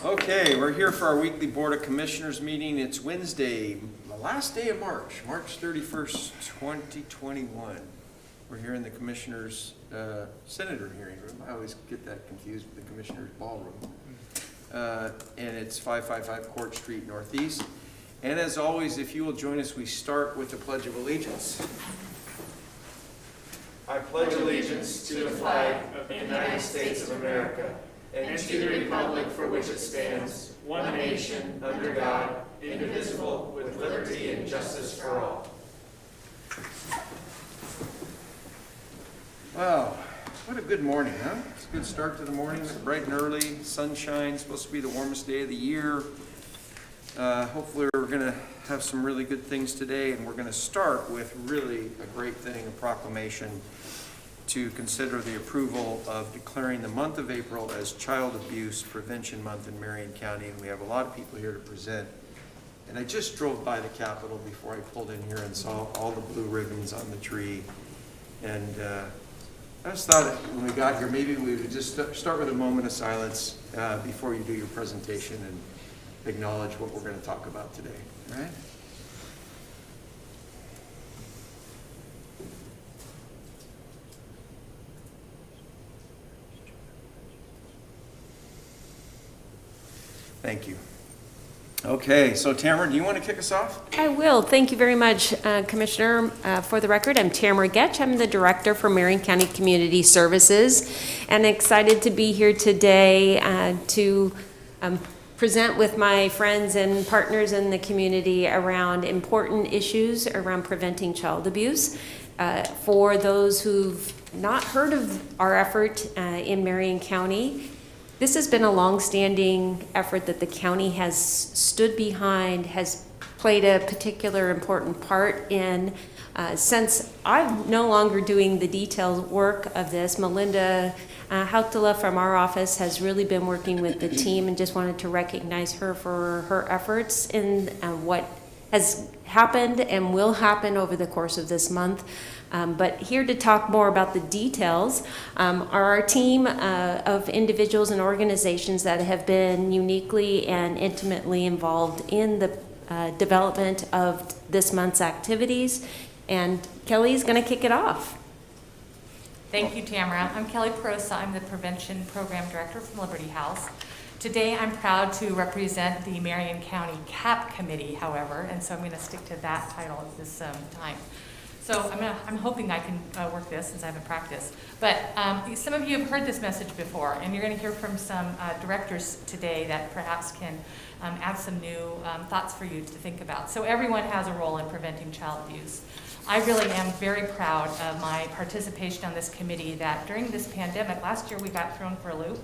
Okay, we're here for our weekly Board of Commissioners meeting. It's Wednesday, the last day of March, March 31st, 2021. We're here in the Commissioners' Senator hearing room. I always get that confused with the Commissioners' Ballroom. And it's 555 Court Street Northeast. And as always, if you will join us, we start with the Pledge of Allegiance. I pledge allegiance to the flag of the United States of America and to the republic for which it stands, one nation, under God, indivisible, with liberty and justice for all. Wow, what a good morning, huh? It's a good start to the morning, bright and early, sunshine, supposed to be the warmest day of the year. Hopefully we're going to have some really good things today, and we're going to start with really a great thing, a proclamation to consider the approval of declaring the month of April as Child Abuse Prevention Month in Marion County. And we have a lot of people here to present. And I just drove by the Capitol before I pulled in here and saw all the blue ribbons on the tree. And I just thought when we got here, maybe we would just start with a moment of silence before you do your presentation and acknowledge what we're going to talk about today, right? Thank you. Okay, so Tamara, do you want to kick us off? I will. Thank you very much, Commissioner. For the record, I'm Tamara Getch. I'm the Director for Marion County Community Services, and excited to be here today to present with my friends and partners in the community around important issues around preventing child abuse. For those who've not heard of our effort in Marion County, this has been a long-standing effort that the county has stood behind, has played a particular important part in. Since I'm no longer doing the detailed work of this, Melinda Hautala from our office has really been working with the team, and just wanted to recognize her for her efforts in what has happened and will happen over the course of this month. But here to talk more about the details are our team of individuals and organizations that have been uniquely and intimately involved in the development of this month's activities. And Kelly is going to kick it off. Thank you, Tamara. I'm Kelly Perosa. I'm the Prevention Program Director from Liberty House. Today, I'm proud to represent the Marion County CAP Committee, however, and so I'm going to stick to that title at this time. So I'm hoping I can work this since I haven't practiced. But some of you have heard this message before, and you're going to hear from some directors today that perhaps can add some new thoughts for you to think about. So everyone has a role in preventing child abuse. I really am very proud of my participation on this committee, that during this pandemic, last year we got thrown for a loop.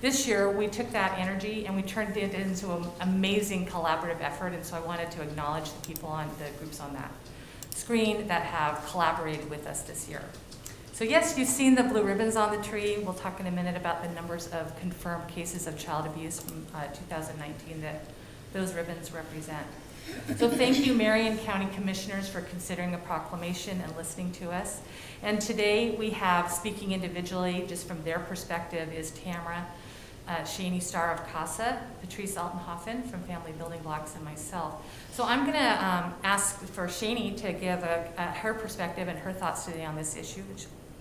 This year we took that energy and we turned it into an amazing collaborative effort, and so I wanted to acknowledge the people on the groups on that screen that have collaborated with us this year. So yes, you've seen the blue ribbons on the tree. We'll talk in a minute about the numbers of confirmed cases of child abuse from 2019 that those ribbons represent. So thank you, Marion County Commissioners, for considering a proclamation and listening to us. And today we have, speaking individually, just from their perspective, is Tamara Shaney Starr of CASA, Patrice Altenhofen from Family Building Blocks, and myself. So I'm going to ask for Shaney to give her perspective and her thoughts today on this issue.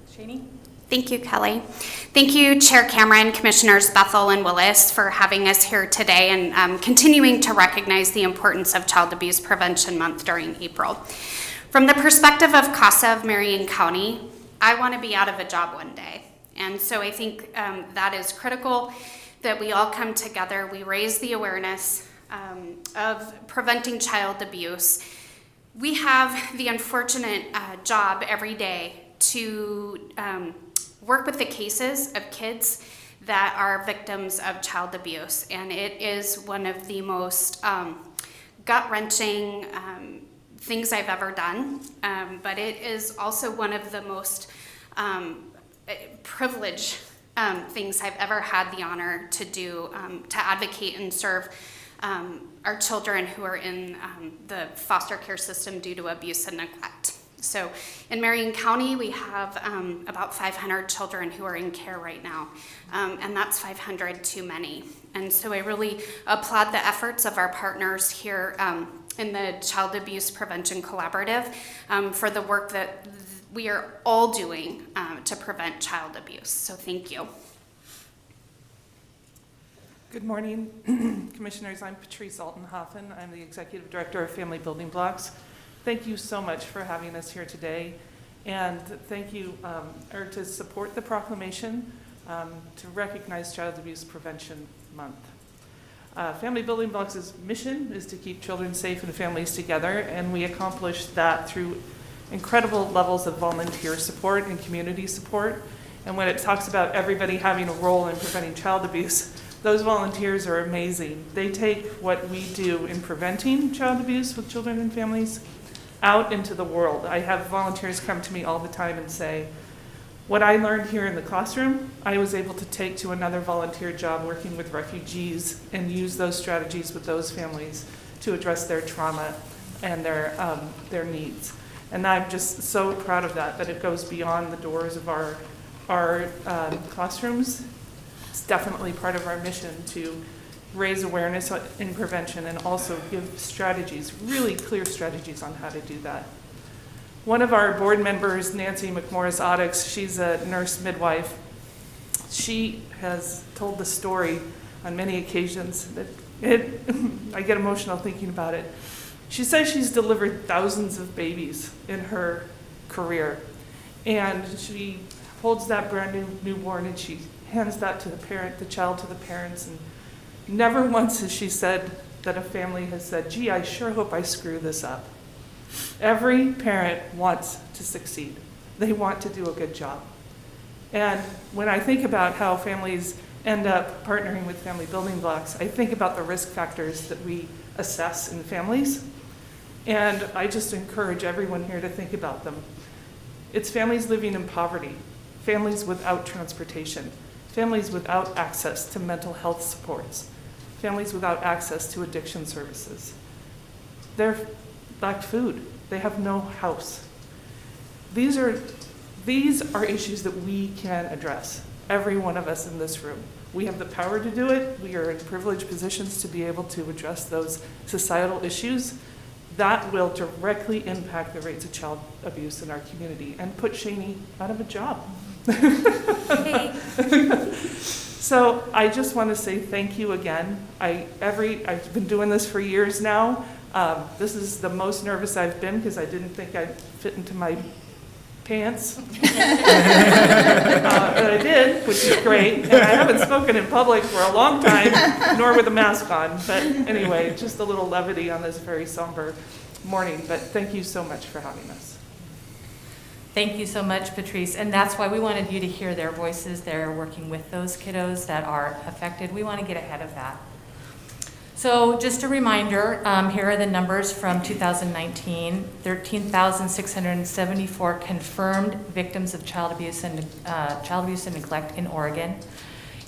Shaney? Thank you, Kelly. Thank you, Chair Cameron, Commissioners Bethel and Willis, for having us here today and continuing to recognize the importance of Child Abuse Prevention Month during April. From the perspective of CASA of Marion County, I want to be out of a job one day. And so I think that is critical that we all come together, we raise the awareness of preventing child abuse. We have the unfortunate job every day to work with the cases of kids that are victims of child abuse. And it is one of the most gut-wrenching things I've ever done, but it is also one of the most privileged things I've ever had the honor to do, to advocate and serve our children who are in the foster care system due to abuse and neglect. So in Marion County, we have about 500 children who are in care right now, and that's 500 too many. And so I really applaud the efforts of our partners here in the Child Abuse Prevention Collaborative for the work that we are all doing to prevent child abuse. So thank you. Good morning, Commissioners. I'm Patrice Altenhofen. I'm the Executive Director of Family Building Blocks. Thank you so much for having us here today. And thank you to support the proclamation to recognize Child Abuse Prevention Month. Family Building Blocks' mission is to keep children safe and families together, and we accomplish that through incredible levels of volunteer support and community support. And when it talks about everybody having a role in preventing child abuse, those volunteers are amazing. They take what we do in preventing child abuse with children and families out into the world. I have volunteers come to me all the time and say, what I learned here in the classroom, I was able to take to another volunteer job working with refugees and use those strategies with those families to address their trauma and their needs. And I'm just so proud of that it goes beyond the doors of our classrooms. It's definitely part of our mission to raise awareness in prevention and also give strategies, really clear strategies on how to do that. One of our board members, Nancy McMorris-Oddix, she's a nurse midwife. She has told the story on many occasions that I get emotional thinking about it. She says she's delivered thousands of babies in her career, and she holds that brand new newborn and she hands that to the child to the parents, and never once has she said that a family has said, gee, I sure hope I screw this up. Every parent wants to succeed. They want to do a good job. And when I think about how families end up partnering with Family Building Blocks, I think about the risk factors that we assess in families. And I just encourage everyone here to think about them. It's families living in poverty, families without transportation, families without access to mental health supports, families without access to addiction services. They lack food. They have no house. These are issues that we can address, every one of us in this room. We have the power to do it. We are in privileged positions to be able to address those societal issues that will directly impact the rates of child abuse in our community and put Shani out of a job. Hey. So I just want to say thank you again. I've been doing this for years now. This is the most nervous I've been because I didn't think I'd fit into my pants. But I did, which is great. And I haven't spoken in public for a long time, nor with a mask on. But anyway, just a little levity on this very somber morning. But thank you so much for having us. Thank you so much, Patrice. And that's why we wanted you to hear their voices. They're working with those kiddos that are affected. We want to get ahead of that. So just a reminder, here are the numbers from 2019, 13,674 confirmed victims of child abuse and neglect in Oregon.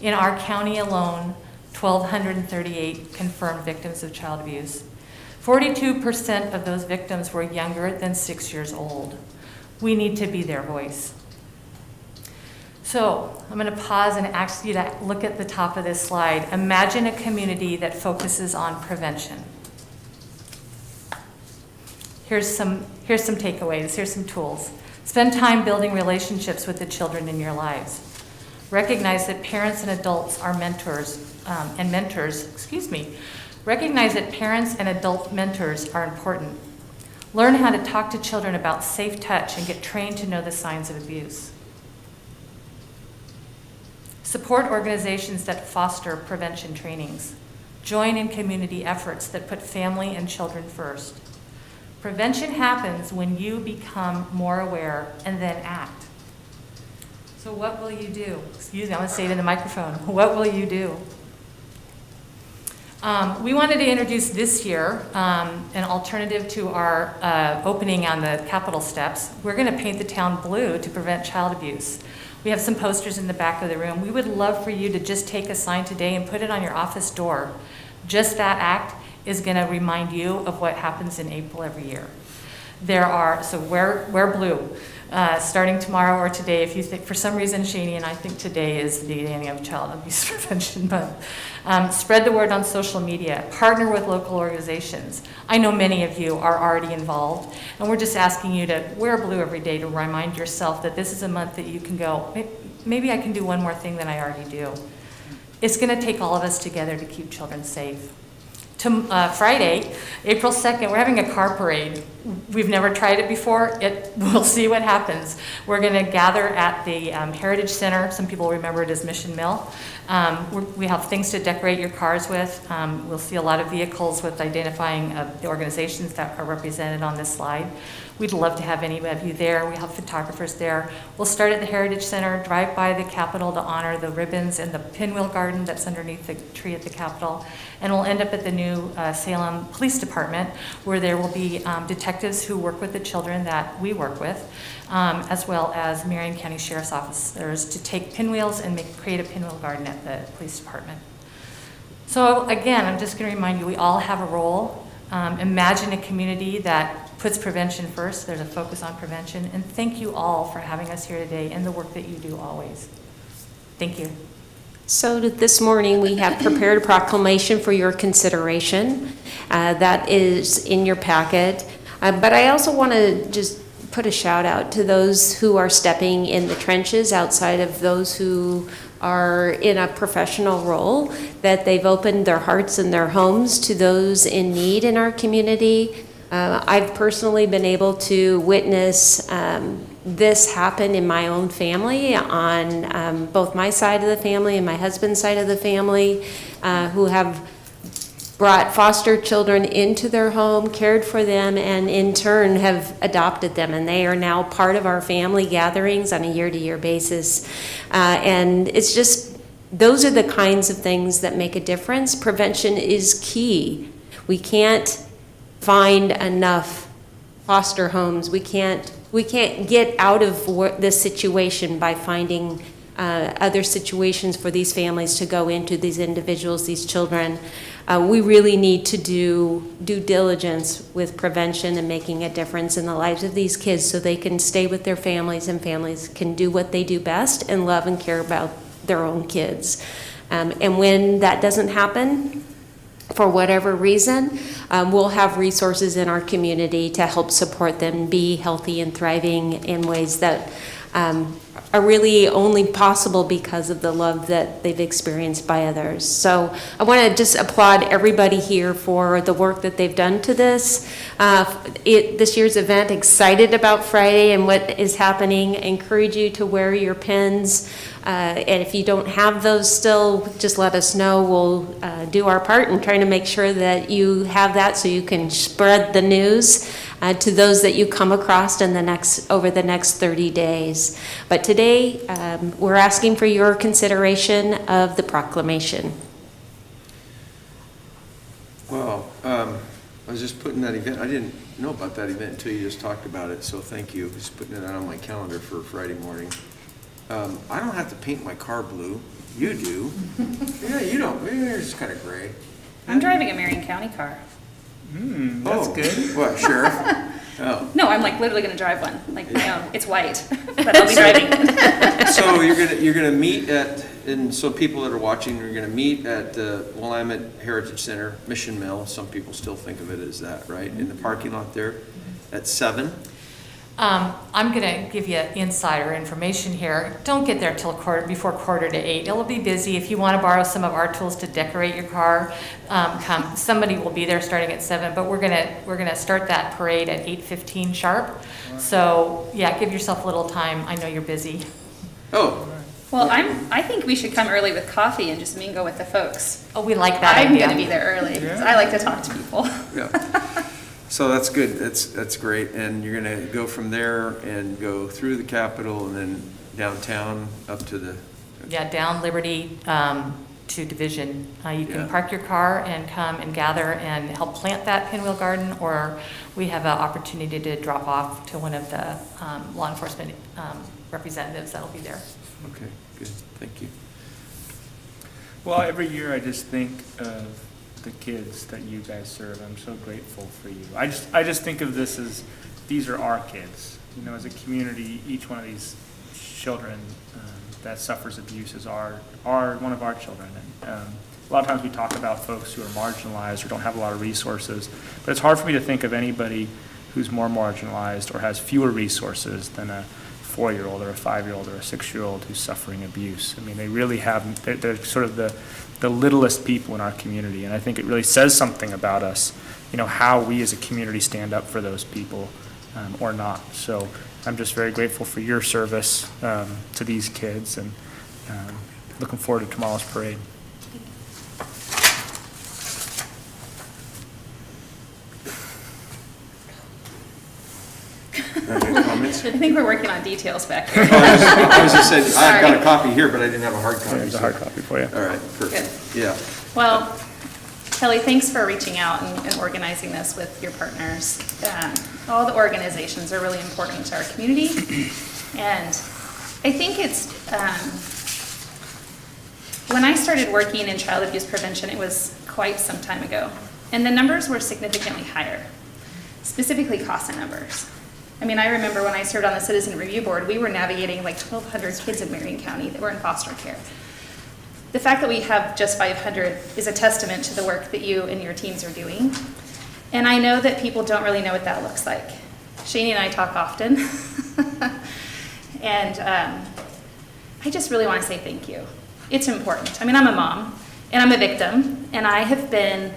In our county alone, 1,238 confirmed victims of child abuse. 42% of those victims were younger than 6 years old. We need to be their voice. So I'm going to pause and ask you to look at the top of this slide. Imagine a community that focuses on prevention. Here's some takeaways. Here's some tools. Spend time building relationships with the children in your lives. Recognize that parents and adults are mentors. Recognize that parents and adult mentors are important. Learn how to talk to children about safe touch and get trained to know the signs of abuse. Support organizations that foster prevention trainings. Join in community efforts that put family and children first. Prevention happens when you become more aware and then act. So what will you do? Excuse me, I'm going to say it in the microphone. What will you do? We wanted to introduce this year an alternative to our opening on the Capitol steps. We're going to paint the town blue to prevent child abuse. We have some posters in the back of the room. We would love for you to just take a sign today and put it on your office door. Just that act is going to remind you of what happens in April every year. So wear blue. Starting tomorrow or today, if you think, for some reason, Shani and I think today is the day of Child Abuse Prevention Month. Spread the word on social media. Partner with local organizations. I know many of you are already involved, and we're just asking you to wear blue every day to remind yourself that this is a month that you can go, maybe I can do one more thing than I already do. It's going to take all of us together to keep children safe. Friday, April 2nd, we're having a car parade. We've never tried it before. We'll see what happens. We're going to gather at the Heritage Center. Some people remember it as Mission Mill. We have things to decorate your cars with. We'll see a lot of vehicles with identifying the organizations that are represented on this slide. We'd love to have any of you there. We have photographers there. We'll start at the Heritage Center, drive by the Capitol to honor the ribbons and the pinwheel garden that's underneath the tree at the Capitol. And we'll end up at the new Salem Police Department, where there will be detectives who work with the children that we work with, as well as Marion County Sheriff's officers to take pinwheels and create a pinwheel garden at the police department. So again, I'm just going to remind you, we all have a role. Imagine a community that puts prevention first. There's a focus on prevention. And thank you all for having us here today and the work that you do always. Thank you. So this morning, we have prepared a proclamation for your consideration. That is in your packet. But I also want to just put a shout out to those who are stepping in the trenches outside of those who are in a professional role, that they've opened their hearts and their homes to those in need in our community. I've personally been able to witness this happen in my own family, on both my side of the family and my husband's side of the family, who have brought foster children into their home, cared for them, and in turn have adopted them. And they are now part of our family gatherings on a year-to-year basis. And it's just, those are the kinds of things that make a difference. Prevention is key. We can't find enough foster homes. We can't get out of this situation by finding other situations for these families to go into, these individuals, these children. We really need to do due diligence with prevention and making a difference in the lives of these kids so they can stay with their families and families can do what they do best and love and care about their own kids. And when that doesn't happen, for whatever reason, we'll have resources in our community to help support them be healthy and thriving in ways that are really only possible because of the love that they've experienced by others. So I want to just applaud everybody here for the work that they've done to this. This year's event, excited about Friday and what is happening. I encourage you to wear your pins. And if you don't have those still, just let us know. We'll do our part in trying to make sure that you have that so you can spread the news to those that you come across over the next 30 days. But today, we're asking for your consideration of the proclamation. Wow, I was just putting that event, I didn't know about that event until you just talked about it, so thank you. Just putting it out on my calendar for Friday morning. I don't have to paint my car blue. You do. Yeah, you don't. Yours is kind of gray. I'm driving a Marion County car. That's good. What, Sheriff? Oh. No, I'm like literally gonna drive one, like my own. It's white, but I'll be driving it. So you're gonna meet and so people that are watching, you're gonna meet at Willamette Heritage Center, Mission Mill. Some people still think of it as that, right? In the parking lot there at 7. I'm going to give you insider information here. Don't get there till before 7:45. It'll be busy. If you want to borrow some of our tools to decorate your car, come. Somebody will be there starting at 7. But we're gonna start that parade at 8:15 sharp. So yeah, give yourself a little time. I know you're busy. Oh. Well, I think we should come early with coffee and just mingle with the folks. Oh, we like that I'm idea. gonna be there early because I like to talk to people. Yeah. So that's good. That's great. And you're going to go from there and go through the Capitol and then downtown up to the... Yeah, down Liberty to Division. You can park your car and come and gather and help plant that pinwheel garden, or we have an opportunity to drop off to one of the law enforcement representatives that'll be there. Okay, good. Thank you. Well, every year I just think of the kids that you guys serve. I'm so grateful for you. I just think of this as these are our kids. You know, as a community, each one of these children that suffers abuse is one of our children. And a lot of times we talk about folks who are marginalized or don't have a lot of resources, but it's hard for me to think of anybody who's more marginalized or has fewer resources than a 4-year-old or a 5-year-old or a 6-year-old who's suffering abuse. I mean, they really have, they're sort of the littlest people in our community, and I think it really says something about us, you know, how we as a community stand up for those people or not. So I'm just very grateful for your service to these kids, and looking forward to tomorrow's parade. Comments? I think we're working on details back here. I was just saying, I've got Sorry. a copy here, but I didn't have a hard copy. There's a so- hard copy for you. All right, perfect. Yeah. Well, Kelly, thanks for reaching out and organizing this with your partners. All the organizations are really important to our community. And I think it's, when I started working in child abuse prevention, it was quite some time ago. And the numbers were significantly higher, specifically CASA numbers. I mean, I remember when I served on the Citizen Review Board, we were navigating like 1,200 kids in Marion County that were in foster care. The fact that we have just 500 is a testament to the work that you and your teams are doing. And I know that people don't really know what that looks like. Shani and I talk often. And I just really want to say thank you. It's important. I mean, I'm a mom, and I'm a victim, and I have been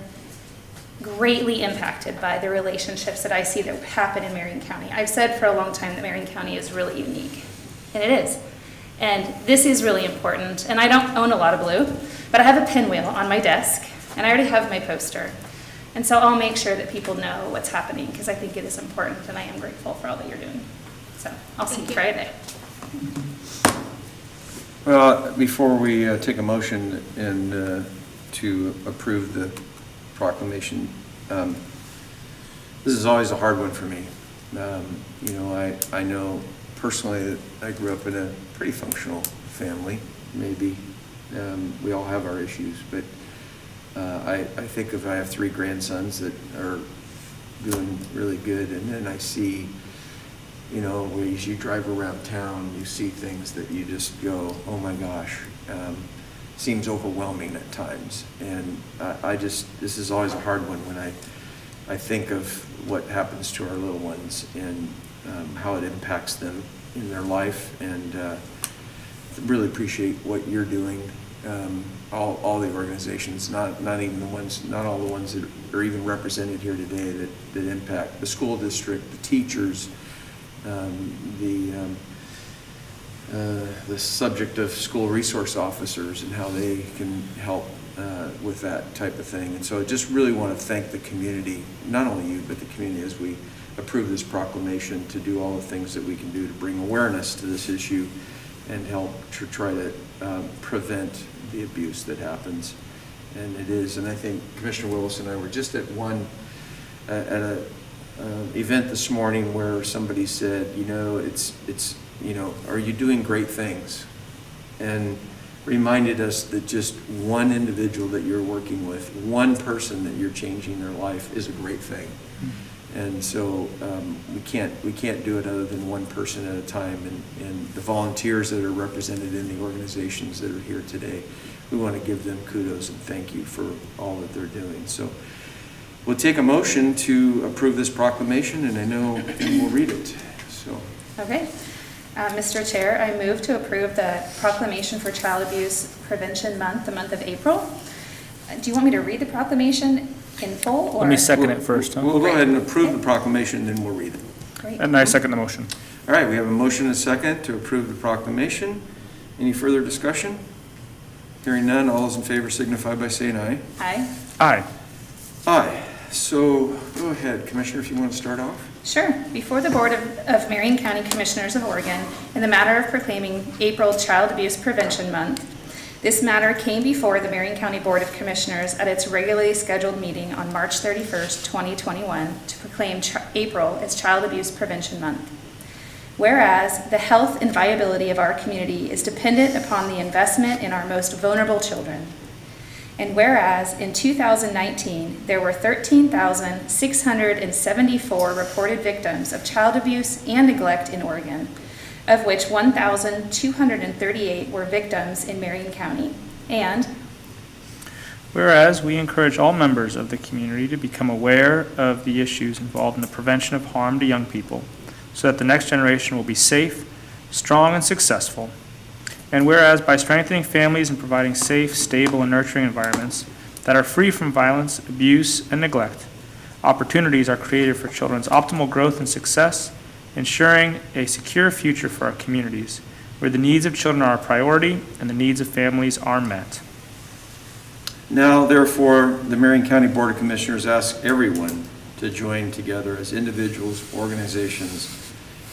greatly impacted by the relationships that I see that happen in Marion County. I've said for a long time that Marion County is really unique, and it is. And this is really important. And I don't own a lot of blue, but I have a pinwheel on my desk, and I already have my poster. And so I'll make sure that people know what's happening, because I think it is important, and I am grateful for all that you're doing. So I'll see you Friday. Well, before we take a motion and to approve the proclamation, this is always a hard one for me. You know, I know personally that I grew up in a pretty functional family, maybe. We all have our issues, but I think I have 3 grandsons that are doing really good, and then I see, you know, as you drive around town, you see things that you just go, oh my gosh, seems overwhelming at times. And this is always a hard one when I think of what happens to our little ones and how it impacts them in their life. And really appreciate what you're doing, all the organizations, not all the ones that are even represented here today that impact the school district, the teachers, the subject of school resource officers and how they can help with that type of thing. And so I just really want to thank the community, not only you, but the community, as we approve this proclamation, to do all the things that we can do to bring awareness to this issue and help to try to prevent the abuse that happens. And it is, and I think Commissioner Willis and I were just at a event this morning where somebody said, you know, it's you know, are you doing great things? And reminded us that just one individual that you're working with, one person that you're changing their life, is a great thing. And so we can't do it other than one person at a time. And the volunteers that are represented in the organizations that are here today, we want to give them kudos and thank you for all that they're doing. So we'll take a motion to approve this proclamation, and I know we'll read it. So. Okay. Mr. Chair, I move to approve the proclamation for Child Abuse Prevention Month, the month of April. Do you want me to read the proclamation in full? Or? Let me second it first. Huh? We'll go ahead and approve the proclamation, and then we'll read it. Great. And I second the motion. All right, we have a motion and a second to approve the proclamation. Any further discussion? Hearing none, all those in favor signify by saying aye. Aye. Aye. Aye. So go ahead, Commissioner, if you want to start off. Sure. Before the Board of Marion County Commissioners of Oregon, in the matter of proclaiming April Child Abuse Prevention Month, this matter came before the Marion County Board of Commissioners at its regularly scheduled meeting on March 31st, 2021, to proclaim April as Child Abuse Prevention Month. Whereas the health and viability of our community is dependent upon the investment in our most vulnerable children. And whereas in 2019, there were 13,674 reported victims of child abuse and neglect in Oregon, of which 1,238 were victims in Marion County. And whereas we encourage all members of the community to become aware of the issues involved in the prevention of harm to young people so that the next generation will be safe, strong, and successful. And whereas by strengthening families and providing safe, stable, and nurturing environments that are free from violence, abuse, and neglect, opportunities are created for children's optimal growth and success, ensuring a secure future for our communities, where the needs of children are a priority and the needs of families are met. Now, therefore, the Marion County Board of Commissioners asks everyone to join together as individuals, organizations,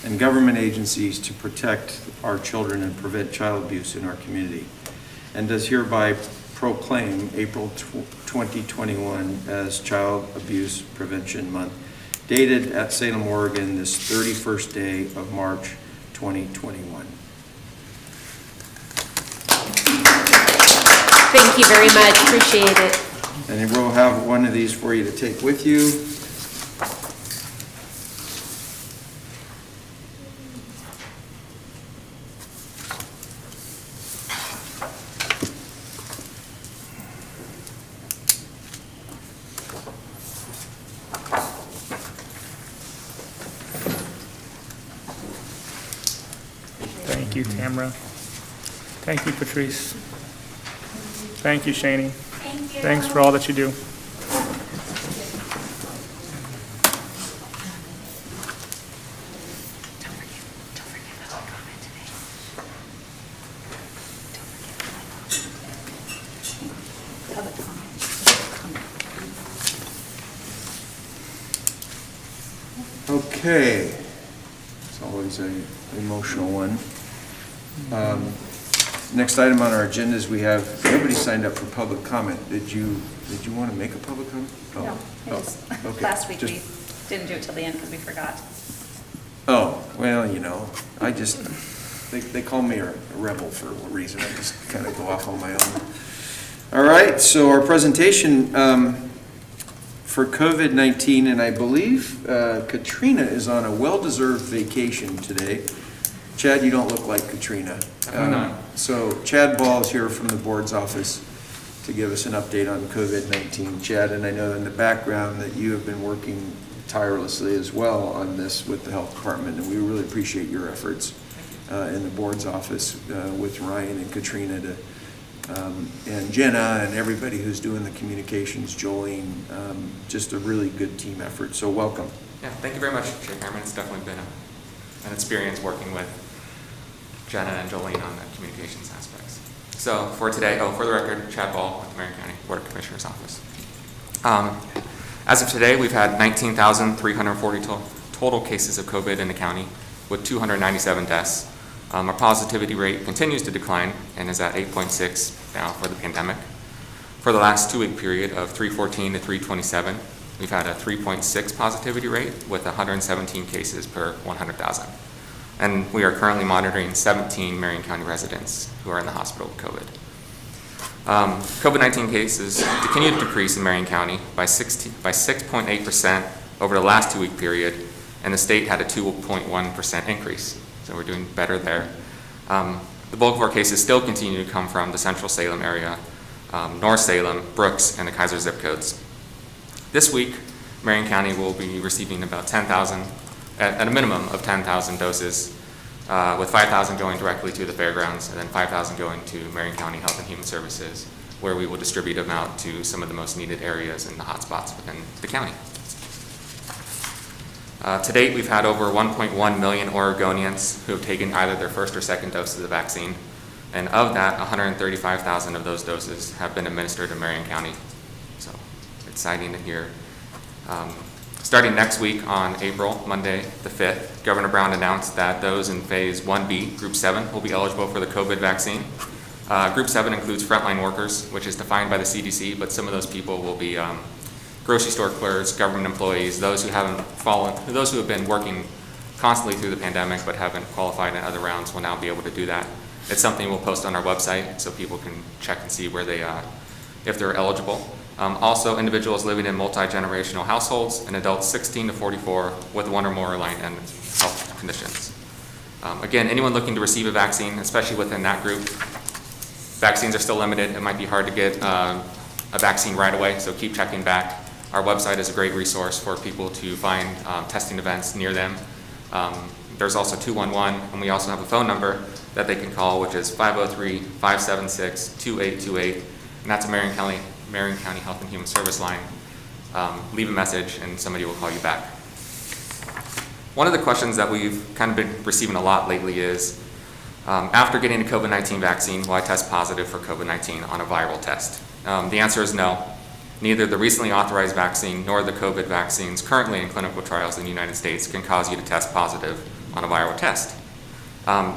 and government agencies to protect our children and prevent child abuse in our community, and does hereby proclaim April 2021 as Child Abuse Prevention Month, dated at Salem, Oregon, this 31st day of March 2021. Thank you very much, appreciate it. And we'll have one of these for you to take with you. Thank you, Tamara. Thank you, Patrice. Thank you, Shani. Thank you. Thanks for all that you do. Okay, it's always an emotional one. Next item on our agenda is we have, everybody signed up for public comment. Did you want to make a public comment? no, Oh, okay. last week Just- we didn't do it till the end because we forgot. Oh, well, I just, they call me a rebel for a reason. I just kind of go off on my own. All right, so our presentation for COVID-19, and I believe Katrina is on a well-deserved vacation today. Chad, you don't look like Katrina. So Chad Ball is here from the board's office to give us an update on COVID-19. Chad, and I know in the background that you have been working tirelessly as well on this with the health department, and we really appreciate your efforts in the board's office with Ryan and Katrina and Jenna and everybody who's doing the communications, Jolene, just a really good team effort. So welcome. Yeah, thank you very much, Chair Cameron. It's definitely been an experience working with Jenna and Jolene on the communications aspects. So for today, for the record, Chad Ball with the Marion County Board of Commissioners Office. As of today, we've had 19,340 total cases of COVID in the county with 297 deaths. Our positivity rate continues to decline and is at 8.6 now for the pandemic. For the last 2-week period of 3/14 to 3/27, we've had a 3.6 positivity rate with 117 cases per 100,000. And we are currently monitoring 17 Marion County residents who are in the hospital with COVID. COVID-19 cases continue to decrease in Marion County by 6.8% over the last 2-week period, and the state had a 2.1% increase. So we're doing better there. The bulk of our cases still continue to come from the central Salem area, North Salem, Brooks, and the Kaiser zip codes. This week, Marion County will be receiving about 10,000, at a minimum of 10,000 doses, with 5,000 going directly to the fairgrounds and then 5,000 going to Marion County Health and Human Services, where we will distribute them out to some of the most needed areas and the hotspots within the county. To date, we've had over 1.1 million Oregonians who have taken either their first or second dose of the vaccine, and of that, 135,000 of those doses have been administered in Marion County. So exciting to hear. Starting next week on Monday the 5th, Governor Brown announced that those in Phase 1B, Group 7, will be eligible for the COVID vaccine. Group 7 includes frontline workers, which is defined by the CDC, but some of those people will be grocery store clerks, government employees, those who have been working constantly through the pandemic but haven't qualified in other rounds will now be able to do that. It's something we'll post on our website so people can check and see where they if they're eligible. Also, individuals living in multi-generational households and adults 16 to 44 with one or more aligned health conditions. Again, anyone looking to receive a vaccine, especially within that group, vaccines are still limited. It might be hard to get a vaccine right away, so keep checking back. Our website is a great resource for people to find testing events near them. There's also 211, and we also have a phone number that they can call, which is 503-576-2828, and that's a Marion County Health and Human Service line. Leave a message, and somebody will call you back. One of the questions that we've kind of been receiving a lot lately is, after getting a COVID-19 vaccine, will I test positive for COVID-19 on a viral test? The answer is no. Neither the recently authorized vaccine nor the COVID vaccines currently in clinical trials in the United States can cause you to test positive on a viral test.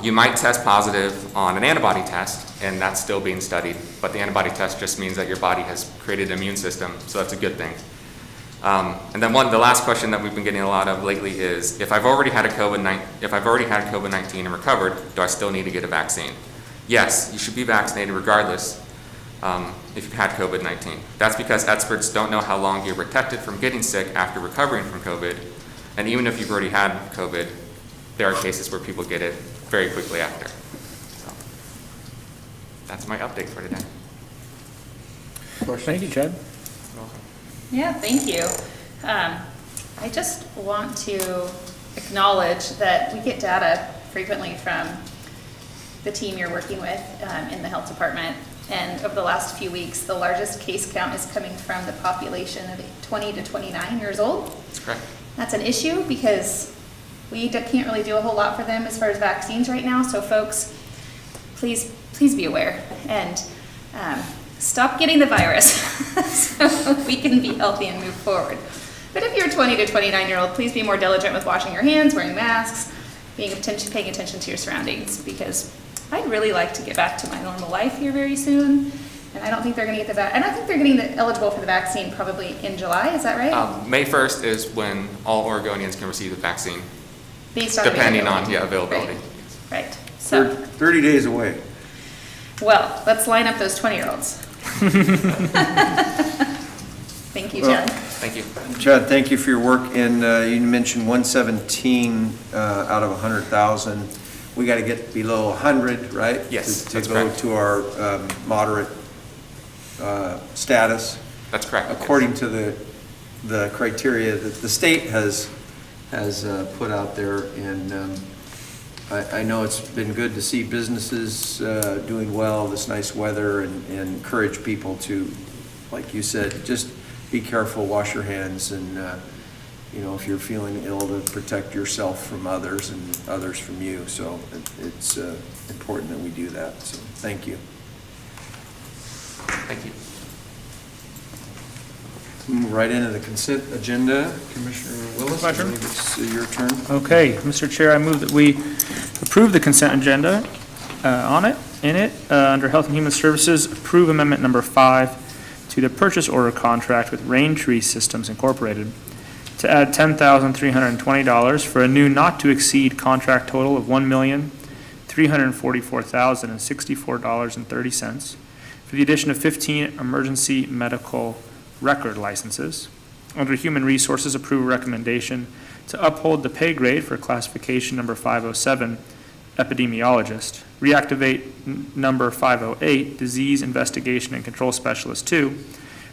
You might test positive on an antibody test, and that's still being studied, but the antibody test just means that your body has created an immune system, so that's a good thing. And then the last question that we've been getting a lot of lately is, if I've already had COVID-19 and recovered, do I still need to get a vaccine? Yes, you should be vaccinated regardless if you've had COVID-19. That's because experts don't know how long you're protected from getting sick after recovering from COVID, and even if you've already had COVID, there are cases where people get it very quickly after. So that's my update for today. Thank you, Chad. You're welcome. Yeah, thank you. I just want to acknowledge that we get data frequently from the team you're working with in the health department. And over the last few weeks, the largest case count is coming from the population of 20 to 29 years old. That's correct. That's an issue because we can't really do a whole lot for them as far as vaccines right now. So folks, please be aware and stop getting the virus so we can be healthy and move forward. But if you're a 20 to 29-year-old, please be more diligent with washing your hands, wearing masks, paying attention to your surroundings, because I'd really like to get back to my normal life here very soon. And I don't think they're going to get and I think they're getting eligible for the vaccine probably in July. Is that right? May 1st is when all Oregonians can receive the vaccine, Based on depending on availability. availability. Right. So, 30 days away. well, let's line up those 20-year-olds. Thank you, Chad. Thank you. Chad, thank you for your work, and you mentioned 117 out of 100,000. We got to get below 100, right? Yes, To that's go correct. to our moderate status, That's correct. according to the criteria that the state has put out there. And I know it's been good to see businesses doing well this nice weather, and encourage people to, like you said, just be careful, wash your hands, and if you're feeling ill, to protect yourself from others and others from you. So it's important that we do that. So thank you. Thank you. Move right into the consent agenda. Commissioner Willis, My I turn. believe it's your turn. Okay, Mr. Chair, I move that we approve the consent agenda under Health and Human Services, approve amendment number 5 to the purchase order contract with Rain Tree Systems Incorporated to add $10,320 for a new not-to-exceed contract total of $1,344,064.30 for the addition of 15 emergency medical record licenses. Under Human Resources, approve a recommendation to uphold the pay grade for classification number 507, epidemiologist, reactivate number 508, disease investigation and control specialist 2,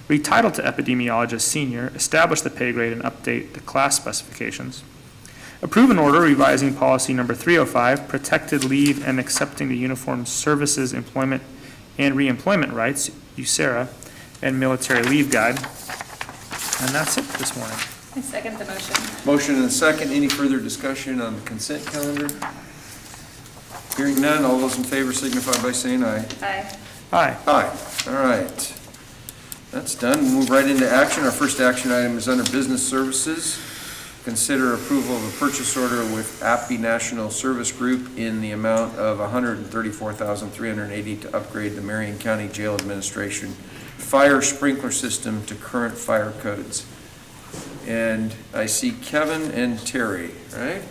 retitle to epidemiologist senior, establish the pay grade and update the class specifications. Approve an order revising policy number 305, protected leave and accepting the Uniformed Services Employment and Reemployment Rights, USERRA, and Military Leave Guide. And that's it this morning. I second the motion. Motion and a second. Any further discussion on the consent calendar? Hearing none, all those in favor signify by saying aye. Aye. Aye. Aye. All right. That's done. We'll move right into action. Our first action item is under business services. Consider approval of a purchase order with API National Service Group in the amount of $134,380 to upgrade the Marion County Jail Administration fire sprinkler system to current fire codes. And I see Kevin and Terry, right?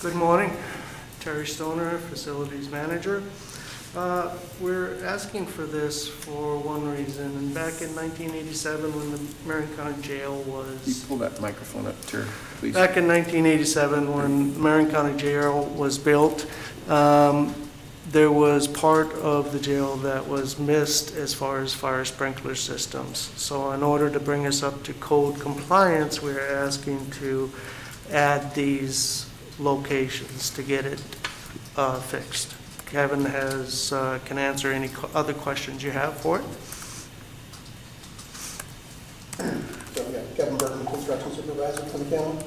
Good morning. Terry Stoner, Facilities Manager. We're asking for this for one reason, and back in 1987, when the Marion County Jail You was... pull that microphone up, Terry, please. Back in 1987, when Marion County Jail was built, there was part of the jail that was missed as far as fire sprinkler systems. So in order to bring us up to code compliance, we're asking to add these locations to get it fixed. Kevin can answer any other questions you have for it. So we got Kevin Burton, construction supervisor from the county.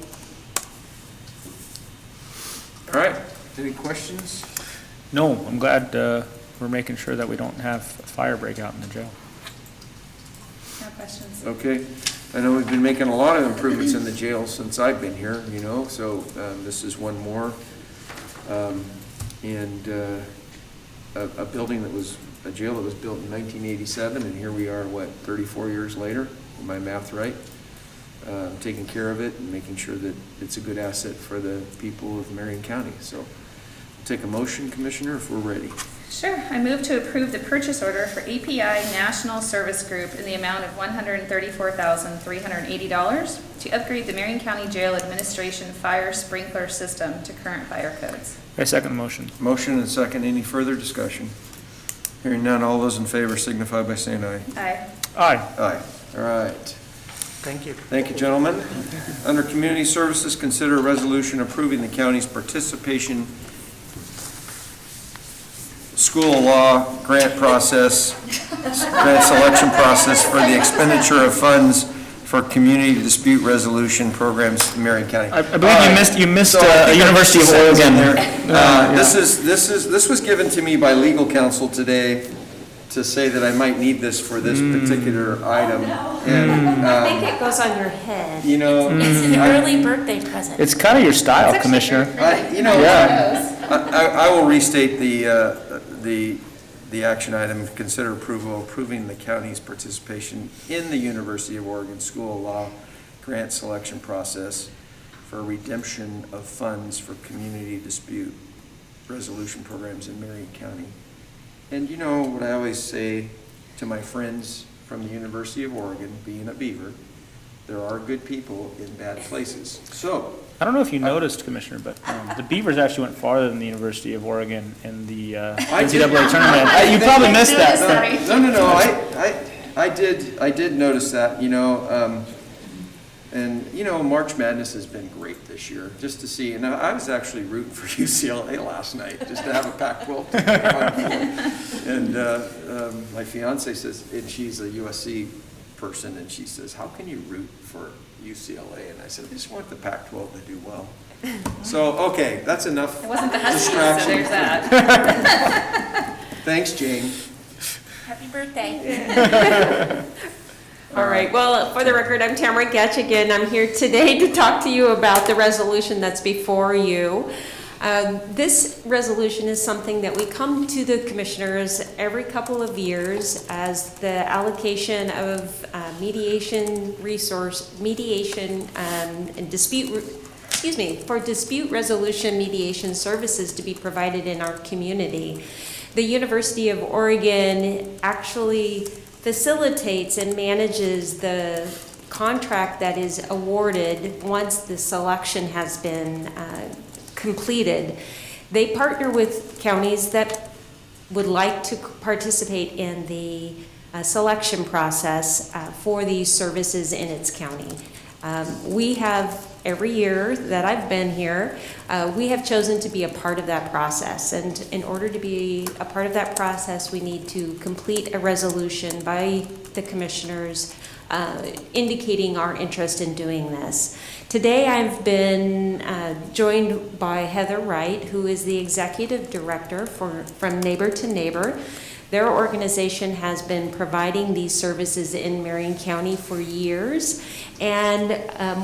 All right, any questions? No, I'm glad we're making sure that we don't have a fire break out in the jail. No questions? Okay, I know we've been making a lot of improvements in the jail since I've been here, you know, so this is one more. And a building that was, a jail that was built in 1987, and here we are, what, 34 years later, is my math right? Taking care of it and making sure that it's a good asset for the people of Marion County. So take a motion, Commissioner, if we're ready. Sure. I move to approve the purchase order for API National Service Group in the amount of $134,380 to upgrade the Marion County Jail Administration fire sprinkler system to current fire codes. I second the motion. Motion and second. Any further discussion? Hearing none, all those in favor signify by saying aye. Aye. Aye. Aye. All right. Thank you. Thank you, gentlemen. Under Community Services, consider a resolution approving the county's participation school law grant process, grant selection process for the expenditure of funds for community dispute resolution programs in Marion County. I believe you missed So I think I University of missed a sentence in Oregon. there. This was given to me by legal counsel today to say that I might need this for this particular item. And, I think it goes on your head. you know, It's an early birthday present. It's kind of your style, Commissioner. I will restate the action item, consider approving the county's participation in the University of Oregon School of Law grant selection process for redemption of funds for community dispute resolution programs in Marion County. And you know what I always say to my friends from the University of Oregon, being a Beaver, there are good people in bad places. So, I don't know if you noticed, Commissioner, but the Beavers actually went farther than the University of Oregon in the NCAA tournament. You probably missed that. No. I did notice that, you know, and, you know, March Madness has been great this year, just to see. And I was actually rooting for UCLA last night, just to have a Pac-12 team. And my fiance says, and she's a USC person, and she says, how can you root for UCLA? And I said, I just want the Pac-12 to do well. So, okay, that's enough It wasn't the Huskies, so distraction. there's that. Thanks, Jane. Happy birthday. All right, well, for the record, I'm Tamara Getch again. I'm here today to talk to you about the resolution that's before you. This resolution is something that we come to the commissioners every couple of years as the allocation of mediation and dispute resolution mediation services to be provided in our community. The University of Oregon actually facilitates and manages the contract that is awarded once the selection has been completed. They partner with counties that would like to participate in the selection process for these services in its county. We have, every year that I've been here, we have chosen to be a part of that process. And in order to be a part of that process, we need to complete a resolution by the commissioners indicating our interest in doing this. Today I've been joined by Heather Wright, who is the Executive Director from Neighbor to Neighbor. Their organization has been providing these services in Marion County for years, and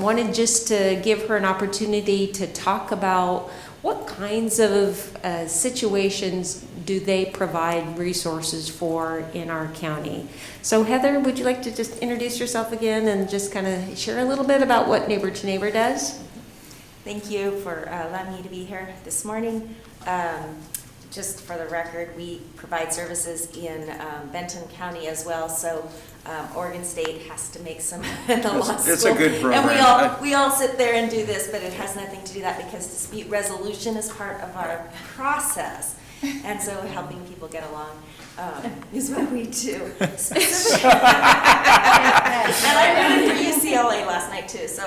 wanted just to give her an opportunity to talk about what kinds of situations do they provide resources for in our county. So Heather, would you like to just introduce yourself again and just kind of share a little bit about what Neighbor to Neighbor does? Thank you for allowing me to be here this morning. just for the record, we provide services in Benton County as well, so Oregon State has to make some in the law school. It's a good program. And we all sit there and do this, but it has nothing to do that because dispute resolution is part of our process. And so helping people get along is what we do. And I ran for UCLA last night too. So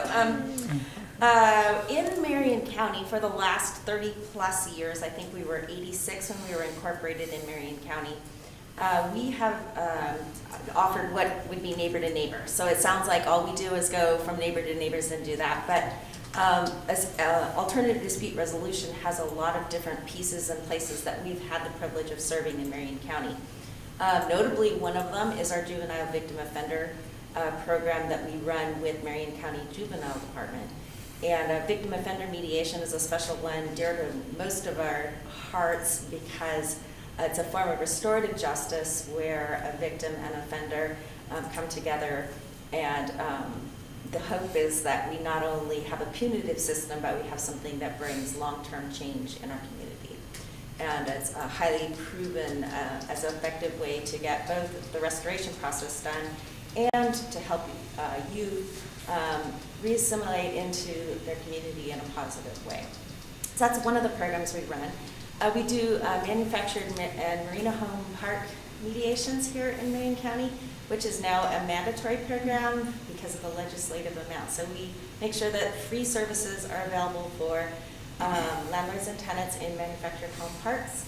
in Marion County for the last 30 plus years, I think we were 86 when we were incorporated in Marion County. We have offered what would be neighbor to neighbor. So it sounds like all we do is go from neighbor to neighbors and do that. But alternative dispute resolution has a lot of different pieces and places that we've had the privilege of serving in Marion County. Notably, one of them is our juvenile victim offender program that we run with Marion County Juvenile Department. And victim offender mediation is a special one dear to most of our hearts because it's a form of restorative justice where a victim and offender come together, and the hope is that we not only have a punitive system, but we have something that brings long-term change in our community. And it's a highly proven as an effective way to get both the restoration process done and to help youth re-assimilate into their community in a positive way. So that's one of the programs we run. We do manufactured and marina home park mediations here in Marion County, which is now a mandatory program because of the legislative amount. So we make sure that free services are available for landlords and tenants in manufactured home parks.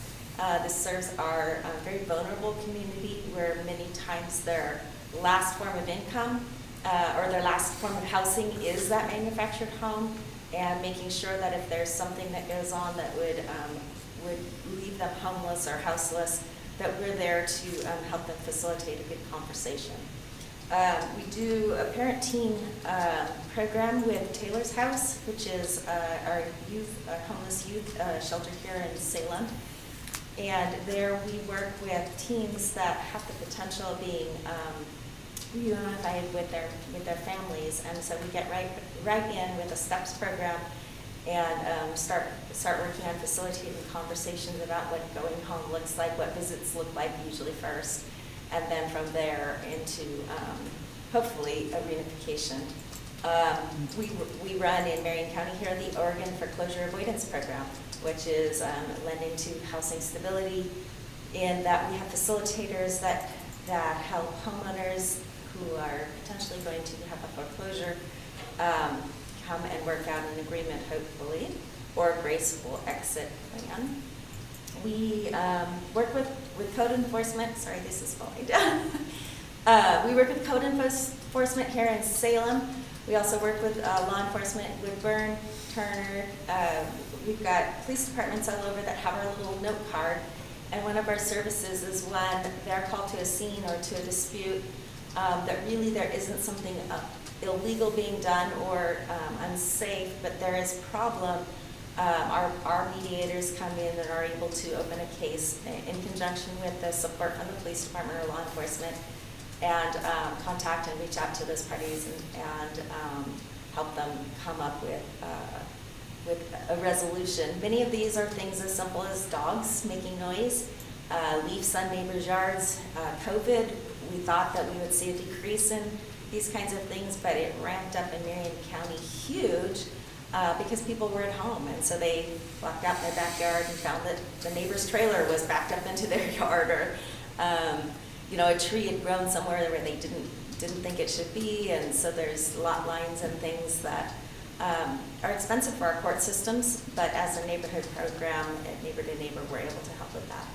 This serves our very vulnerable community where many times their last form of income or their last form of housing is that manufactured home, and making sure that if there's something that goes on that would leave them homeless or houseless, that we're there to help them facilitate a good conversation. We do a parent-teen program with Taylor's House, which is our homeless youth shelter here in Salem. And there we work with teens that have the potential of being reunited with their families, and so we get right in with a STEPS program and start working on facilitating conversations about what going home looks like, what visits look like usually first, and then from there into hopefully a reunification. We run in Marion County here the Oregon Foreclosure Avoidance Program, which is lending to housing stability, in that we have facilitators that help homeowners who are potentially going to have a foreclosure come and work out an agreement, hopefully, or a graceful exit plan. We work with code enforcement. Sorry, this is falling down. We work with code enforcement here in Salem. We also work with law enforcement, Woodburn, Turner. We've got police departments all over that have our little note card. And one of our services is when they're called to a scene or to a dispute that really there isn't something illegal being done or unsafe, but there is a problem. Our mediators come in and are able to open a case in conjunction with the support from the police department or law enforcement, and contact and reach out to those parties and help them come up with a resolution. Many of these are things as simple as dogs making noise, leaves on neighbors' yards. COVID, we thought that we would see a decrease in these kinds of things, but it ramped up in Marion County huge because people were at home, and so they walked out in their backyard and found that the neighbor's trailer was backed up into their yard, or a tree had grown somewhere where they didn't think it should be, and so there's lot lines and things that are expensive for our court systems, but as a neighborhood program, neighbor to neighbor, we're able to help with that.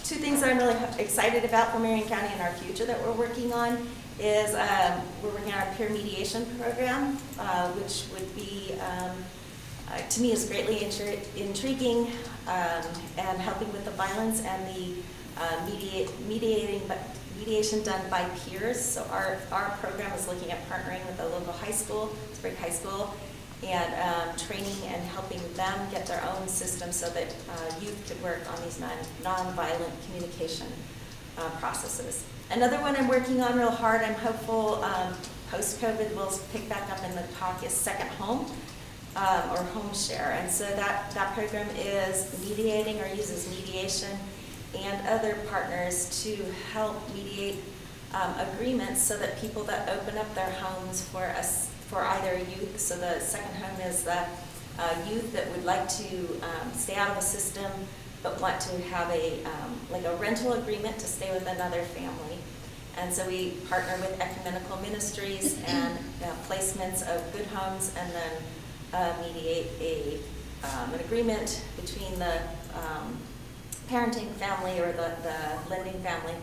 Two things that I'm really excited about for Marion County in our future that we're working on is we're working on our peer mediation program, which would be, to me, is greatly intriguing and helping with the violence and the mediation done by peers. So our program is looking at partnering with a local high school, Sprague High School, and training and helping them get their own system so that youth could work on these nonviolent communication processes. Another one I'm working on real hard, I'm hopeful post-COVID will pick back up in the talk, is second home. or home share. And so that program is mediating or uses mediation and other partners to help mediate agreements so that people that open up their homes for either youth, so the second home is the youth that would like to stay out of the system but want to have like a rental agreement to stay with another family. And so we partner with ecumenical ministries and placements of good homes, and then mediate an agreement between the parenting family or the lending family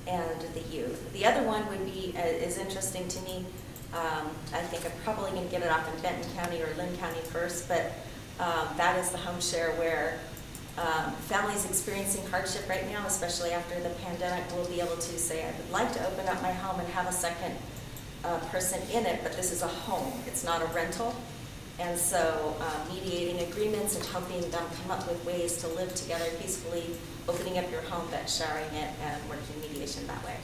and the youth. The other one would be, is interesting to me, I think I'm probably going to get it off in Benton County or Lynn County first, but that is the home share where families experiencing hardship right now, especially after the pandemic, will be able to say, I would like to open up my home and have a second person in it, but this is a home, it's not a rental. And so mediating agreements and helping them come up with ways to live together peacefully, opening up your home but sharing it, and working mediation that way.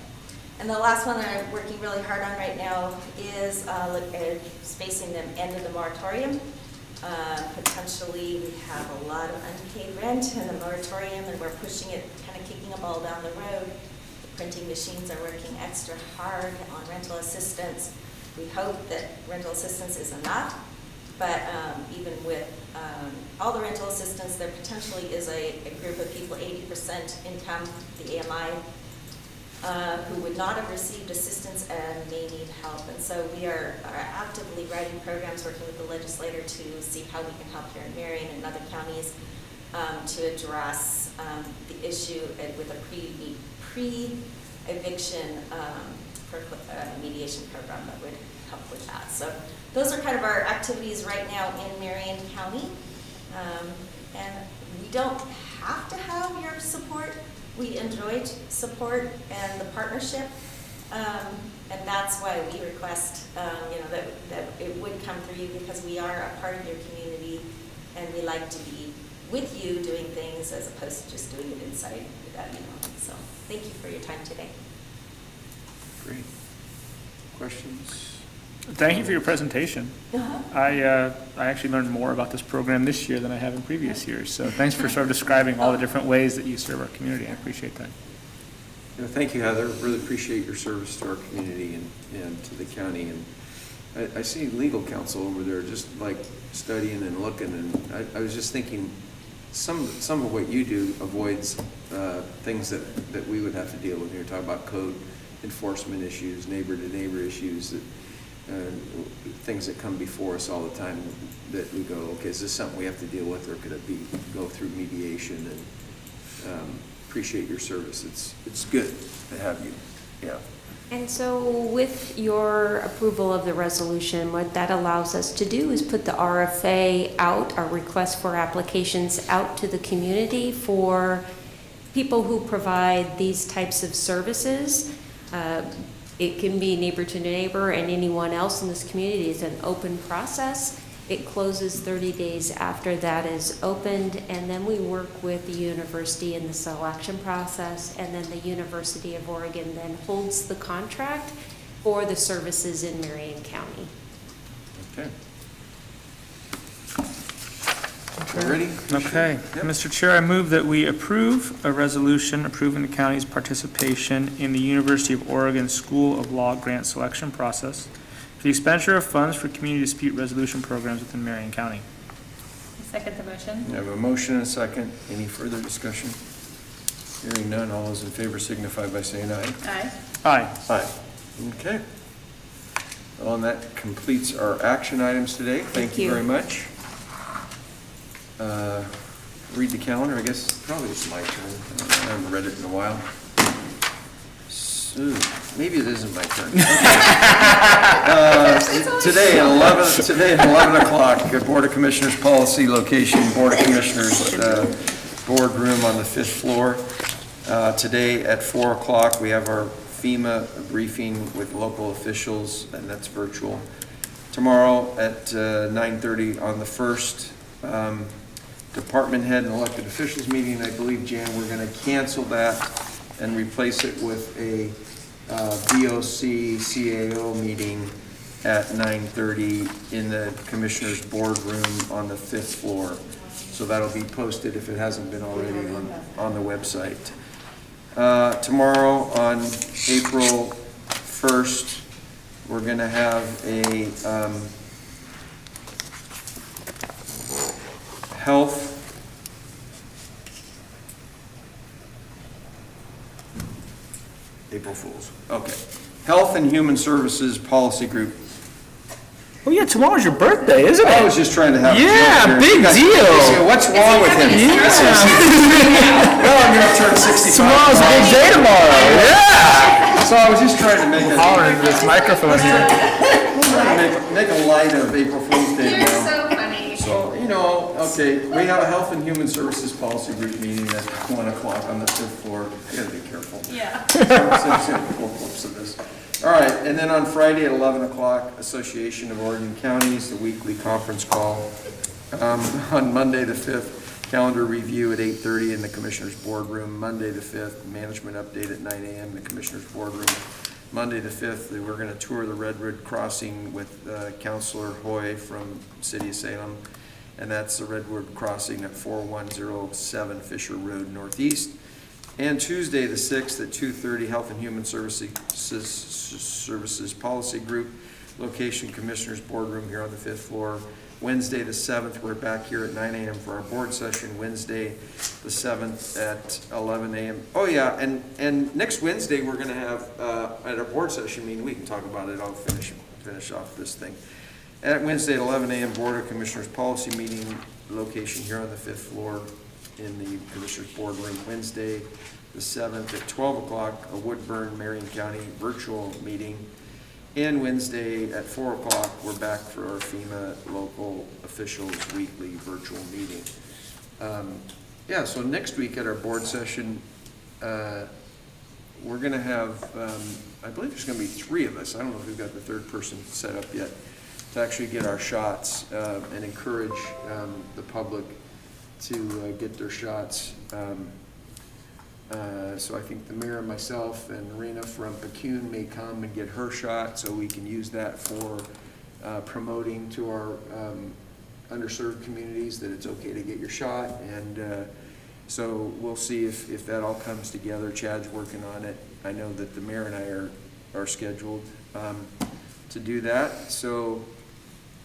And the last one that I'm working really hard on right now is spacing the end of the moratorium. Potentially, we have a lot of unpaid rent in the moratorium, and we're pushing it, kind of kicking a ball down the road. The printing machines are working extra hard on rental assistance. We hope that rental assistance is enough, but even with all the rental assistance, there potentially is a group of people, 80% income, the AMI, who would not have received assistance and may need help. And so we are actively writing programs, working with the legislator to see how we can help here in Marion and other counties to address the issue with a pre-eviction mediation program that would help with that. So those are kind of our activities right now in Marion County. And we don't have to have your support. We enjoy support and the partnership, and that's why we request, that it would come through you, because we are a part of your community, and we like to be with you doing things as opposed to just doing it inside without you knowing. So thank you for your time today. Great. Questions? Thank you for your presentation. I actually learned more about this program this year than I have in previous years. So thanks for sort of describing all the different ways that you serve our community. I appreciate that. Thank you, Heather. Really appreciate your service to our community and to the county. And I see legal counsel over there just like studying and looking. And I was just thinking some of what you do avoids things that we would have to deal with here. Talk about code enforcement issues, neighbor-to-neighbor issues, things that come before us all the time that we go, okay, is this something we have to deal with, or could it go through mediation? And appreciate your service. It's good to have you. Yeah. And so with your approval of the resolution, what that allows us to do is put the RFA out, our request for applications, out to the community for people who provide these types of services. It can be neighbor to neighbor, and anyone else in this community. Is an open process. It closes 30 days after that is opened, and then we work with the university in the selection process, and then the University of Oregon then holds the contract for the services in Marion County. Okay. Ready? Okay. Yep. Mr. Chair, I move that we approve a resolution approving the county's participation in the University of Oregon School of Law grant selection process for the expenditure of funds for community dispute resolution programs within Marion County. Second the motion. We have a motion and a second. Any further discussion? Hearing none, all those in favor signify by saying aye. Aye. Aye. Aye. Okay. Well, and that completes our action items today. Thank you very much. Read the calendar. I guess probably it's my turn. I haven't read it in a while. So, maybe it isn't my turn. Today at 11 o'clock, Board of Commissioners policy location, Board of Commissioners boardroom on the 5th floor. Today at 4 o'clock, we have our FEMA briefing with local officials, and that's virtual. Tomorrow at 9:30 on the 1st, department head and elected officials meeting. I believe, Jan, we're going to cancel that and replace it with a BOC CAO meeting at 9:30 in the Commissioners' Boardroom on the 5th floor. So that'll be posted if it hasn't been already on the website. Tomorrow, on April 1st, we're going to have a health April Fools. Okay. Health and Human Services Policy Group. Oh yeah, tomorrow's your birthday, isn't I it? was just trying to have. Yeah, big deal. What's wrong with him? Well, I'm gonna turn 65. Tomorrow's a big day tomorrow. Yeah. So I was just trying to make Hollering into this microphone here. make a light of April Fool's Day You're now. so funny. So, okay, we have a Health and Human Services Policy Group meeting at 1 o'clock on the 5th floor. I gotta be careful. Yeah. Full clips of this. All right, and then on Friday at 11 o'clock, Association of Oregon Counties, the weekly conference call. On Monday the 5th, calendar review at 8:30 in the Commissioners' Boardroom. Monday the 5th, management update at 9 a.m. in the Commissioners' Boardroom. Monday the 5th, we're going to tour the Redwood Crossing with Councilor Hoy from City of Salem. And that's the Redwood Crossing at 4107 Fisher Road Northeast. And Tuesday the 6th at 2:30, Health and Human Services Policy Group, location Commissioners Boardroom here on the 5th floor. Wednesday the 7th, we're back here at 9 a.m. for our board session. Wednesday the 7th at 11 a.m. Oh yeah, and next Wednesday we're going to have at our board session meeting, we can talk about it, I'll finish off this thing. At Wednesday at 11 a.m. Board of Commissioners Policy Meeting, location here on the 5th floor in the Commissioners Boardroom. Wednesday the 7th at 12 o'clock, a Woodburn, Marion County virtual meeting. And Wednesday at 4 o'clock, we're back for our FEMA local officials weekly virtual meeting. Yeah, so next week at our board session, we're going to have, I believe there's going to be 3 of us. I don't know if we've got the 3rd person set up yet, to actually get our shots and encourage the public to get their shots. So I think the mayor and myself and Rena from Pecune may come and get her shot, so we can use that for promoting to our underserved communities that it's okay to get your shot. And so we'll see if that all comes together. Chad's working on it. I know that the mayor and I are scheduled to do that. So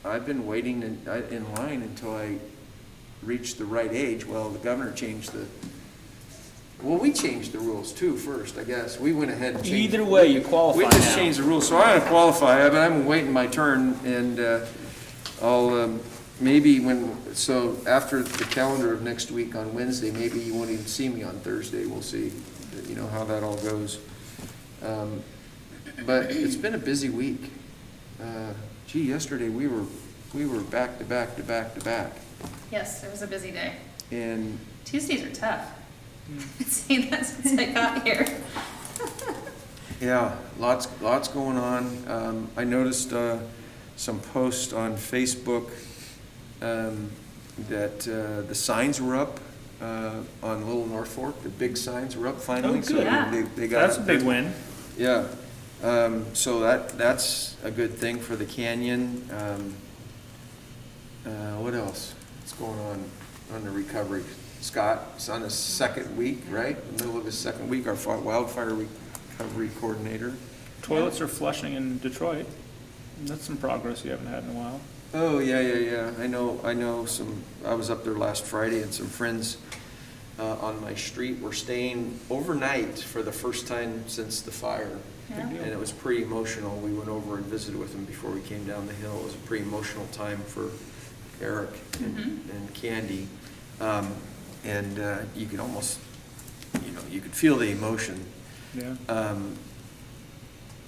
I've been waiting in line until I reached the right age. Well, the governor changed we changed the rules too first, I guess. We went ahead and changed. Either way, you qualify. We just changed the rules, so I don't qualify, but I'm waiting my turn, and I'll maybe so after the calendar of next week on Wednesday, maybe you won't even see me on Thursday. We'll see, how that all goes. But it's been a busy week. Yesterday we were back to back to back to back. Yes, it was a busy day. And Tuesdays are tough. I've seen that since I got here. yeah, lots going on. I noticed some posts on Facebook that the signs were up on Little North Fork. The big signs were up finally. Oh, good. So Yeah. they got That's a big win. Yeah. So that's a good thing for the canyon. What else? What's going on the recovery? Scott's on his 2nd week, right? The middle of his 2nd week, our wildfire recovery coordinator. Toilets are flushing in Detroit. That's some progress you haven't had in a while. Oh, yeah. I know some, I was up there last Friday, and some friends on my street were staying overnight for the first time since the fire. Yeah. And it was pretty emotional. We went over and visited with them before we came down the hill. It was a pretty emotional time for Eric and Candy. And you could almost, you could feel the emotion. Yeah.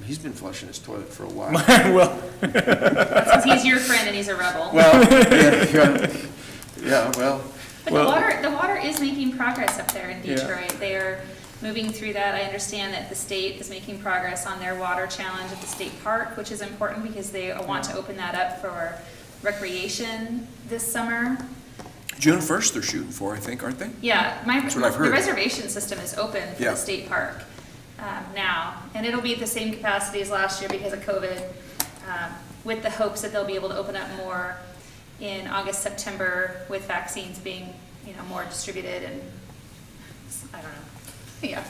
He's been flushing his toilet for a while. Well. That's because he's your friend and he's a rebel. Well, well. But the water is making progress up there in Detroit. They are moving through that. I understand that the state is making progress on their water challenge at the state park, which is important because they want to open that up for recreation this summer. June 1st they're shooting for, I think, aren't they? Yeah, That's what I've heard. the reservation system is open for Yeah. the state park now, and it'll be at the same capacity as last year because of COVID. with the hopes that they'll be able to open up more in August, September, with vaccines being, more distributed, and I don't know. Yeah.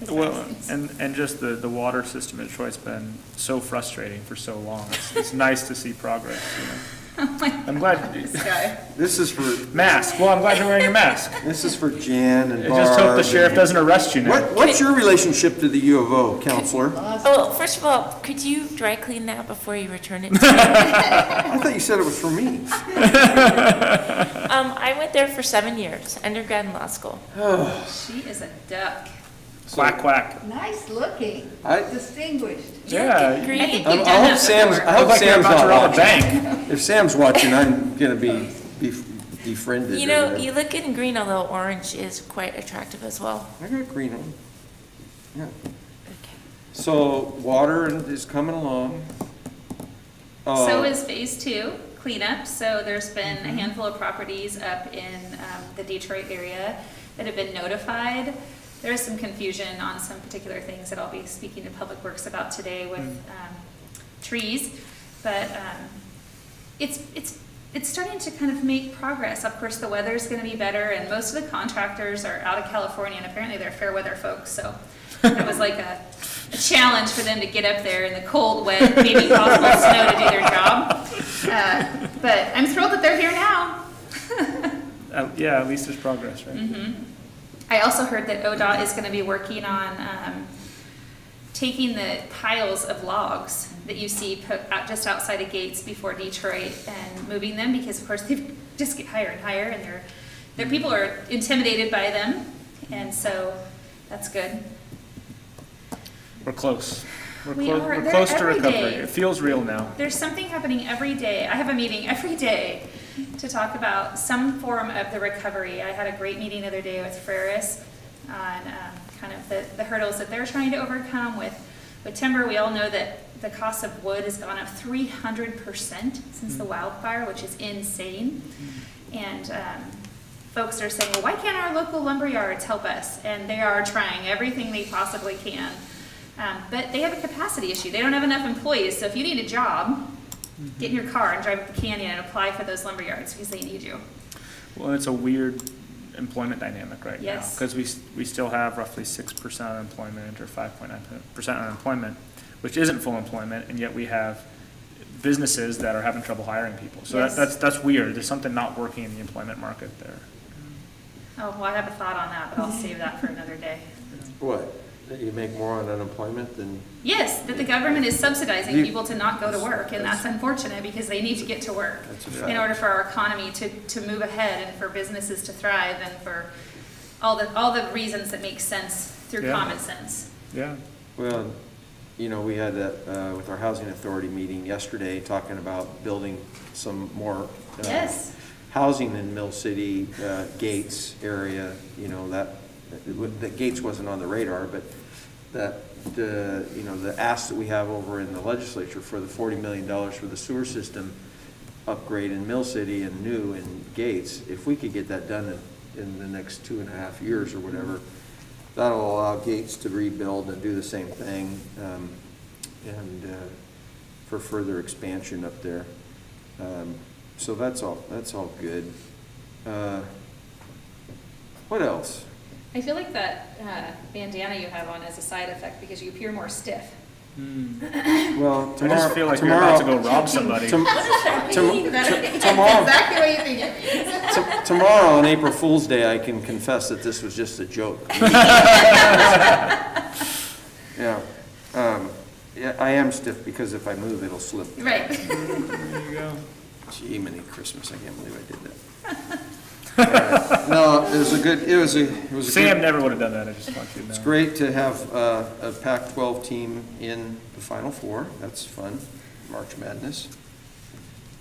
it's Well, vaccines. and just the water system in Detroit's been so frustrating for so long. It's nice to see progress, I'm glad, This guy. This is for, mask, well, I'm glad you're wearing your mask. this is for Jan and I Barb. just hope the sheriff and- doesn't arrest you now. What's your relationship to the U of O, counselor? Oh, first of all, could you dry clean that before you return it to me? I thought you said it was for me. I went there for 7 years, undergrad and law school. She is a duck. Quack, quack. Nice looking, I- distinguished. Yeah. Green. I think I you've I done hope that Sam's, before. I hope Look like you're Sam's about to not rob a watching. bank. If Sam's watching, I'm gonna be befriended. You or know, whatever. you look good in green, although orange is quite attractive as well. I got green on. Yeah. Okay. So water is coming along. So is phase 2 cleanup. So there's been a handful of properties up in the Detroit area that have been notified. There is some confusion on some particular things that I'll be speaking to Public Works about today with trees. But it's starting to kind of make progress. Of course, the weather's going to be better, and most of the contractors are out of California, and apparently they're fair weather folks. So it was like a challenge for them to get up there in the cold, wet, maybe possible snow to do their job. But I'm thrilled that they're here now. Yeah, at least there's progress, right? I also heard that ODOT is going to be working on taking the piles of logs that you see put out just outside of gates before Detroit and moving them, because of course they just get higher and higher, and their people are intimidated by them, and so that's good. We're close. We are. We're They're close to every recovery. day. It feels real now. There's something happening every day. I have a meeting every day to talk about some form of the recovery. I had a great meeting the other day with Ferris on kind of the hurdles that they're trying to overcome with timber. We all know that the cost of wood has gone up 300% since the wildfire, which is insane. And folks are saying, well, why can't our local lumber yards help us? And they are trying everything they possibly can. But they have a capacity issue. They don't have enough employees. So if you need a job, get in your car and drive up the canyon and apply for those lumber yards because they need you. Well, it's a weird employment dynamic right now. Yes. Because we still have roughly 6% unemployment or 5.9% unemployment, which isn't full employment, and yet we have businesses that are having trouble hiring people. So Yes. that's weird. There's something not working in the employment market there. Oh, well, I have a thought on that, but I'll save that for another day. What? That you make more on unemployment than? Yes, that the government is subsidizing You- people to not go to work, and that's unfortunate because they need to get to work That's a in fact. order for our economy to move ahead and for businesses to thrive and for all the reasons that make sense through Yeah. common sense. Yeah. Well, we had that with our housing authority meeting yesterday, talking about building some more Yes. housing in Mill City, Gates area, that Gates wasn't on the radar, but that, the ask that we have over in the legislature for the $40 million for the sewer system upgrade in Mill City and new in Gates, if we could get that done in the next 2.5 years or whatever, that'll allow Gates to rebuild and do the same thing, and for further expansion up there. So that's all good. What else? I feel like that bandana you have on is a side effect because you appear more stiff. Well, I just feel like you're about to go rob somebody. Tomorrow, Exactly what you think it means. tomorrow on April Fool's Day, I can confess that this was just a joke. Yeah. Yeah, I am stiff because if I move, it'll slip. Right. There you go. Gee, many Christmas, I can't believe I did that. No, it was a good. Sam never would have done that, I just want you to know. It's great to have a Pac-12 team in the Final Four. That's fun. March Madness.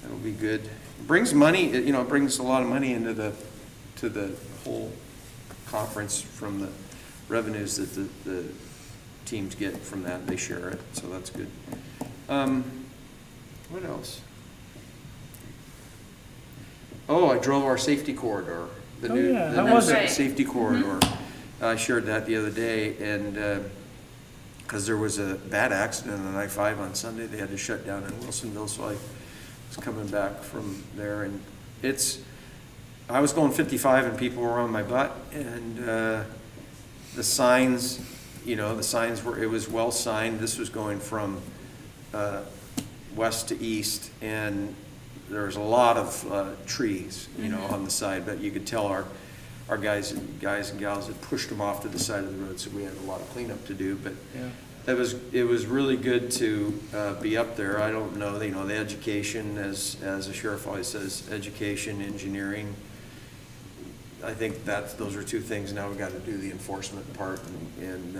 That'll be good. It brings money, it brings a lot of money into the whole conference from the revenues that the teams get from that. They share it, so that's good. What else? Oh, I drove our safety corridor, the Oh, new yeah. the How new was it? safety corridor. I shared that the other day, and because there was a bad accident on I-5 on Sunday. They had to shut down in Wilsonville, so I was coming back from there, and I was going 55 and people were on my butt, and the signs, it was well signed. This was going from west to east, and there was a lot of trees, on the side, but you could tell our guys and gals had pushed them off to the side of the road, so we had a lot of cleanup to do, but it was really good to be up there. I don't know, the education, as the sheriff always says, education, engineering. I think those are two things. Now we've got to do the enforcement part, and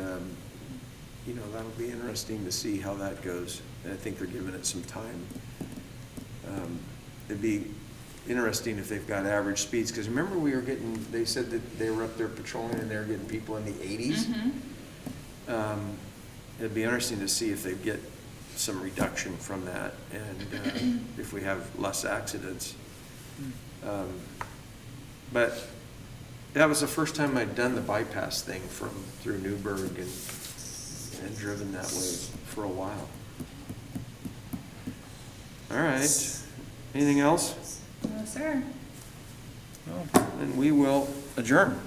that'll be interesting to see how that goes. And I think they're giving it some time. It'd be interesting if they've got average speeds, because remember they said that they were up there patrolling and they were getting people in the 80s. It'd be interesting to see if they get some reduction from that, and if we have less accidents. But that was the first time I'd done the bypass thing through Newburgh and driven that way for a while. All right. Anything else? No, sir. And we will adjourn.